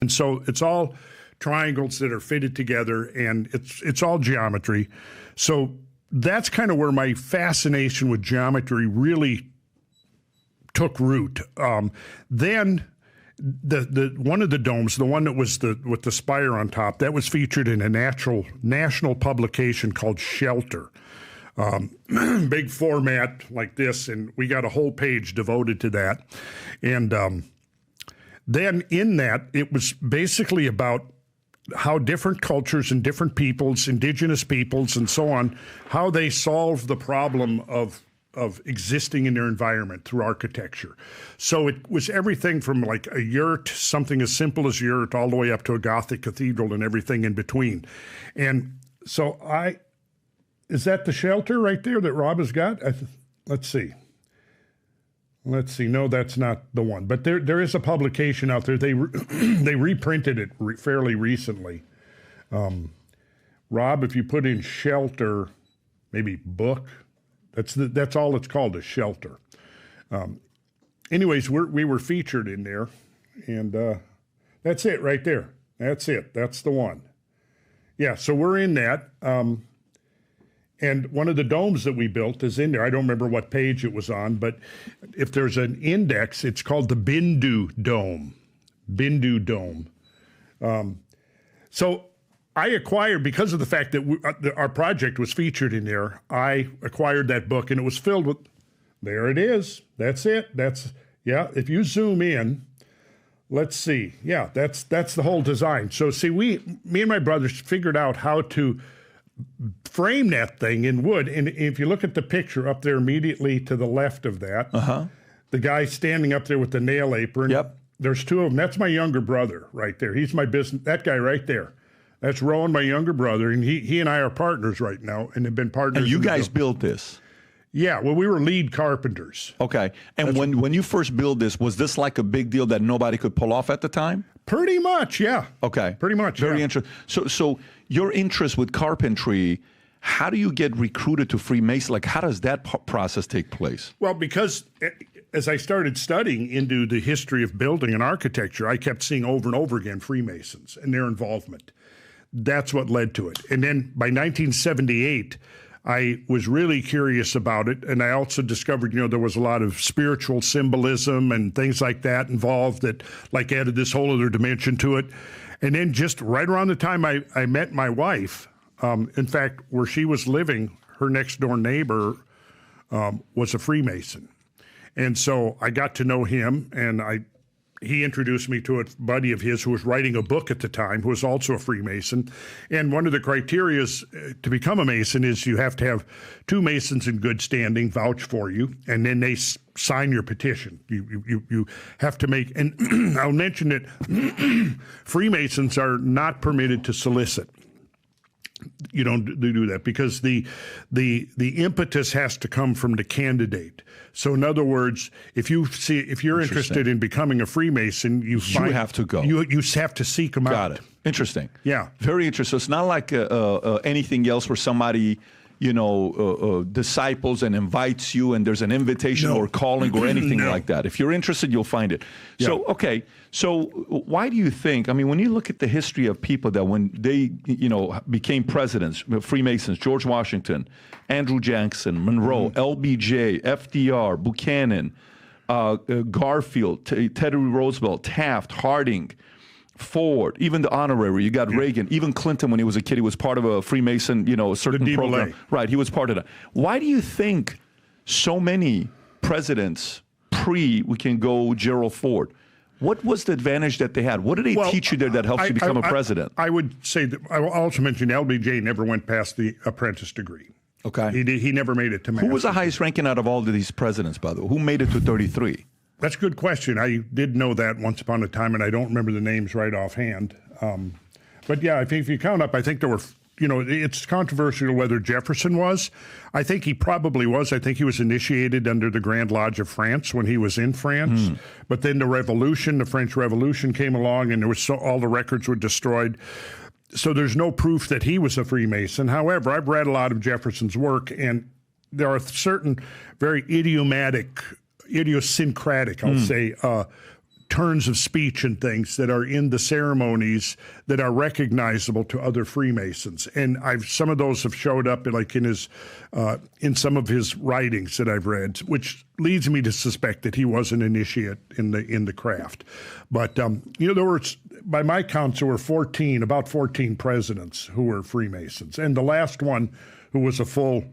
And so it's all triangles that are fitted together, and it's all geometry. So that's kind of where my fascination with geometry really took root. Then the one of the domes, the one that was with the spire on top, that was featured in a national publication called Shelter. Big format like this, and we got a whole page devoted to that. And then in that, it was basically about how different cultures and different peoples, indigenous peoples and so on, how they solve the problem of existing in their environment through architecture. So it was everything from like a yurt, something as simple as a yurt, all the way up to a Gothic cathedral and everything in between. And so is that the Shelter right there that Rob has got? Let's see. No, that's not the one. But there is a publication out there. They reprinted it fairly recently. Rob, if you put in Shelter, maybe book, that's all it's called, is Shelter. Anyways, we were featured in there, and that's it right there. That's it. That's the one. Yeah, so we're in that. And one of the domes that we built is in there. I don't remember what page it was on, but if there's an index, it's called the Bindu Dome. Bindu Dome. So I acquired, because of the fact that our project was featured in there, I acquired that book, and it was filled with, there it is. That's it. If you zoom in, let's see. Yeah, that's the whole design. So see, me and my brothers figured out how to frame that thing in wood. And if you look at the picture up there immediately to the left of that, the guy standing up there with the nail apron, there's two of them. That's my younger brother right there. He's my business, that guy right there. That's Rowan, my younger brother, and he and I are partners right now and have been partners. And you guys built this? Yeah, well, we were lead carpenters. Okay. And when you first built this, was this like a big deal that nobody could pull off at the time? Pretty much, yeah. Okay. Pretty much, Very interesting. So your interest with carpentry, how do you get recruited to Freemason? Like, how does that process take place? Well, because as I started studying into the history of building and architecture, I kept seeing over and over again Freemasons and their involvement. That's what led to it. And then by 1978, I was really curious about it, and I also discovered, there was a lot of spiritual symbolism and things like that involved that like added this whole other dimension to it. And then just right around the time I met my wife, in fact, where she was living, her next door neighbor was a Freemason. And so I got to know him, and he introduced me to a buddy of his who was writing a book at the time, who was also a Freemason. And one of the criteria to become a Mason is you have to have two Masons in good standing vouch for you, and then they sign your petition. You have to make, and I'll mention that Freemasons are not permitted to solicit. You don't do that because the impetus has to come from the candidate. So in other words, if you're interested in becoming a Freemason, you have to go. You have to seek them out. Got it. Interesting. Yeah. Very interesting. So it's not like anything else where somebody disciples and invites you and there's an invitation or calling or anything like that. If you're interested, you'll find it. Yeah. So, okay. So why do you think, when you look at the history of people that when they, became presidents, Freemasons, George Washington, Andrew Jackson, Monroe, LBJ, FDR, Buchanan, Garfield, Teddy Roosevelt, Taft, Harding, Ford, even the honorary, you got Reagan, even Clinton when he was a kid, he was part of a Freemason, a certain program. Right, he was part of that. Why do you think so many presidents we can go Gerald Ford? What was the advantage that they had? What did they teach you there that helps you become a president? I would say that I will also mention LBJ never went past the apprentice degree. Okay. He never made it to master. Who was the highest ranking out of all of these presidents, by the way? Who made it to 33? That's a good question. I did know that once upon a time, and I don't remember the names right offhand. But yeah, I think if you count up, I think there were, it's controversial whether Jefferson was. I think he probably was. I think he was initiated under the Grand Lodge of France when he was in France. But then the French Revolution came along, and there was all the records were destroyed. So there's no proof that he was a Freemason. However, I've read a lot of Jefferson's work, and there are certain very idiosyncratic, I'll say, turns of speech and things that are in the ceremonies that are recognizable to other Freemasons. And some of those have showed up like in some of his writings that I've read, which leads me to suspect that he was an initiate in the craft. But there were, by my count, there were about 14 presidents who were Freemasons, and the last one who was a full,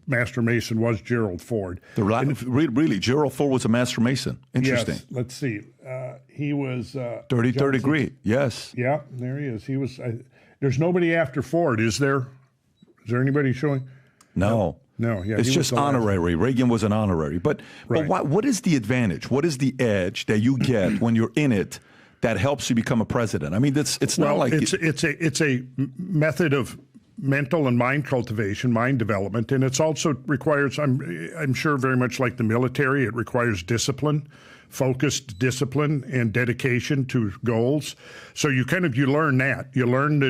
Master Mason was Gerald Ford. Really, Gerald Ford was a Master Mason. Interesting. Yes, let's see. He was 33rd degree. Yes. Yeah, there he is. He was. There's nobody after Ford, is there? Is there anybody showing? No. No. Yeah, it's just honorary. Reagan was an honorary. But what is the advantage? What is the edge that you get when you're in it that helps you become a president? I mean, it's not like it's a method of mental and mind cultivation, mind development, and it's also requires, I'm sure, very much like the military, it requires discipline, focused discipline and dedication to goals. So you learn that. You learn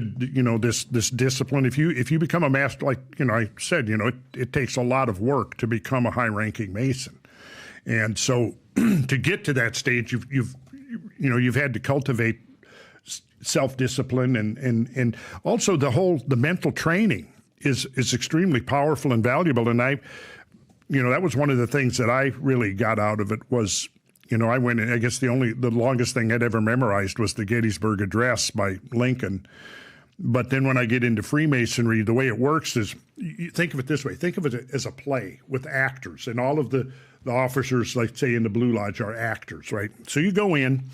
this discipline. If you become a master, like I said, it takes a lot of work to become a high-ranking Mason, and so to get to that stage, you've had to cultivate self-discipline and also the mental training is extremely powerful and valuable. And that was one of the things that I really got out of it was, I went, I guess the longest thing I'd ever memorized was the Gettysburg Address by Lincoln. But then when I get into Freemasonry, the way it works is, you think of it this way, think of it as a play with actors, and all of the officers, like say in the Blue Lodge, are actors, right? So you go in,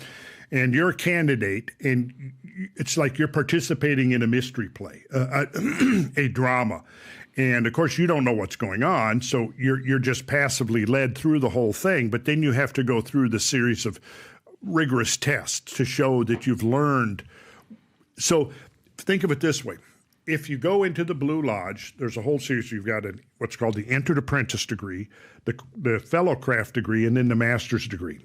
and you're a candidate, and it's like you're participating in a mystery play, a drama. And, of course, you don't know what's going on, so you're just passively led through the whole thing. But then you have to go through the series of rigorous tests to show that you've learned. So think of it this way. If you go into the Blue Lodge, there's a whole series. You've got what's called the Entered Apprentice degree, the Fellowcraft degree, and then the Master's degree.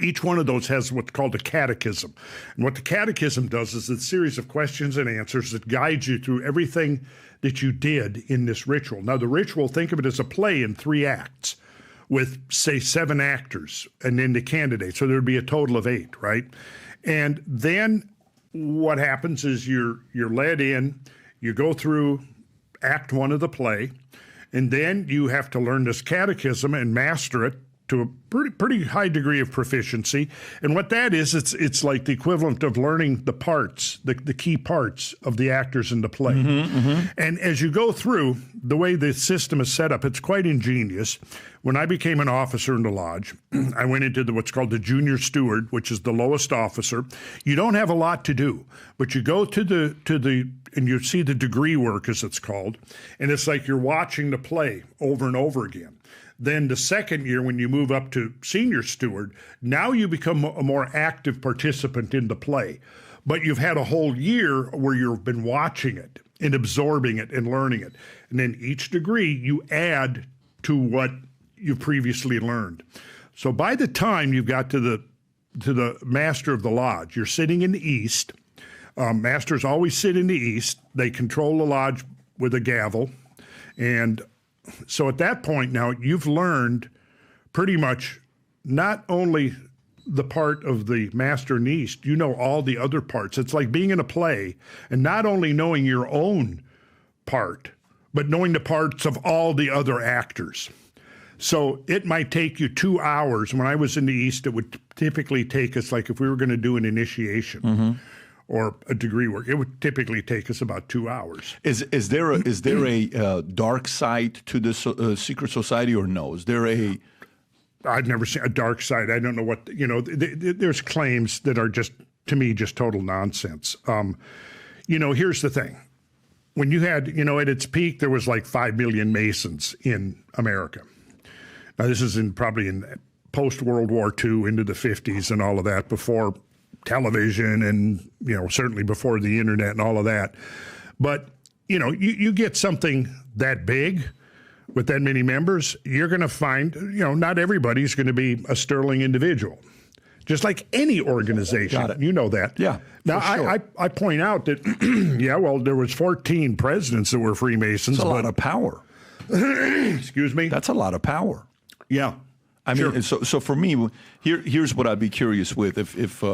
Each one of those has what's called a catechism. And what the catechism does is it's a series of questions and answers that guide you through everything that you did in this ritual. Now, the ritual, think of it as a play in 3 acts with, say, 7 actors and then the candidate. So there'd be a total of 8, right? And then what happens is you're led in, you go through Act 1 of the play, and then you have to learn this catechism and master it to a pretty high degree of proficiency. And what that is, it's like the equivalent of learning the parts, the key parts of the actors in the play. And as you go through, the way the system is set up, it's quite ingenious. When I became an officer in the lodge, I went into what's called the junior steward, which is the lowest officer. You don't have a lot to do, but you go to the and you see the degree work, as it's called, and it's like you're watching the play over and over again. Then the second year, when you move up to senior steward, now you become a more active participant in the play. But you've had a whole year where you've been watching it and absorbing it and learning it. And then each degree you add to what you previously learned. So by the time you've got to the master of the lodge, you're sitting in the east. Masters always sit in the east. They control the lodge with a gavel. And so at that point now, you've learned pretty much not only the part of the master in the east, you know all the other parts. It's like being in a play and not only knowing your own part, but knowing the parts of all the other actors. So it might take you 2 hours. When I was in the east, it would typically take us, like if we were going to do an initiation, or a degree work, it would typically take us about 2 hours. Is there a dark side to this secret society, or no? Is there a? I've never seen a dark side. I don't know what there's claims that are just, to me, just total nonsense. Here's the thing: when you had, at its peak, there was like 5 million Masons in America. Now this is probably in post World War II into the 50s and all of that, before television and, certainly before the internet and all of that. But, you get something that big with that many members, you're going to find, not everybody's going to be a sterling individual. Just like any organization. Got it. You know that. Yeah. Now, sure. I point out that, there was 14 presidents that were Freemasons. That's a lot of power. Excuse me? That's a lot of power. Yeah. I mean, so for me, here's what I'd be curious with. If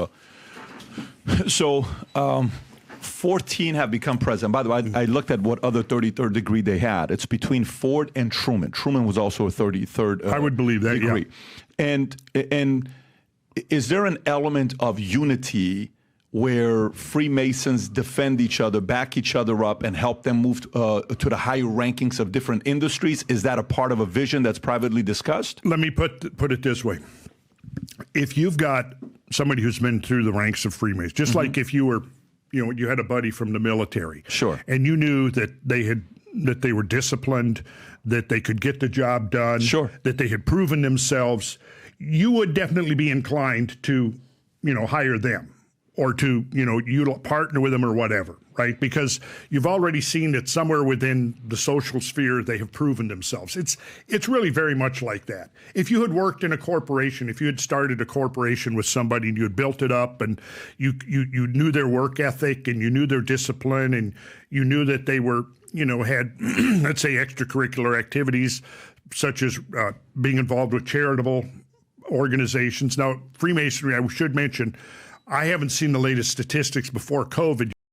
14 have become president. By the way, I looked at what other 33rd degree they had. It's between Ford and Truman. Truman was also a 33rd I would believe that, degree. Yeah. And is there an element of unity where Freemasons defend each other, back each other up, and help them move to the higher rankings of different industries? Is that a part of a vision that's privately discussed? Let me put it this way. If you've got somebody who's been through the ranks of Freemasons, just like if you were, you had a buddy from the military. Sure. And you knew that they were disciplined, that they could get the job done, sure, that they had proven themselves, you would definitely be inclined to, hire them or to, you partner with them or whatever, right? Because you've already seen that somewhere within the social sphere, they have proven themselves. It's really very much like that. If you had worked in a corporation, if you had started a corporation with somebody and you had built it up and you knew their work ethic and you knew their discipline and you knew that they were, had, let's say, extracurricular activities such as being involved with charitable organizations. Now, Freemasonry, I should mention, I haven't seen the latest statistics before COVID.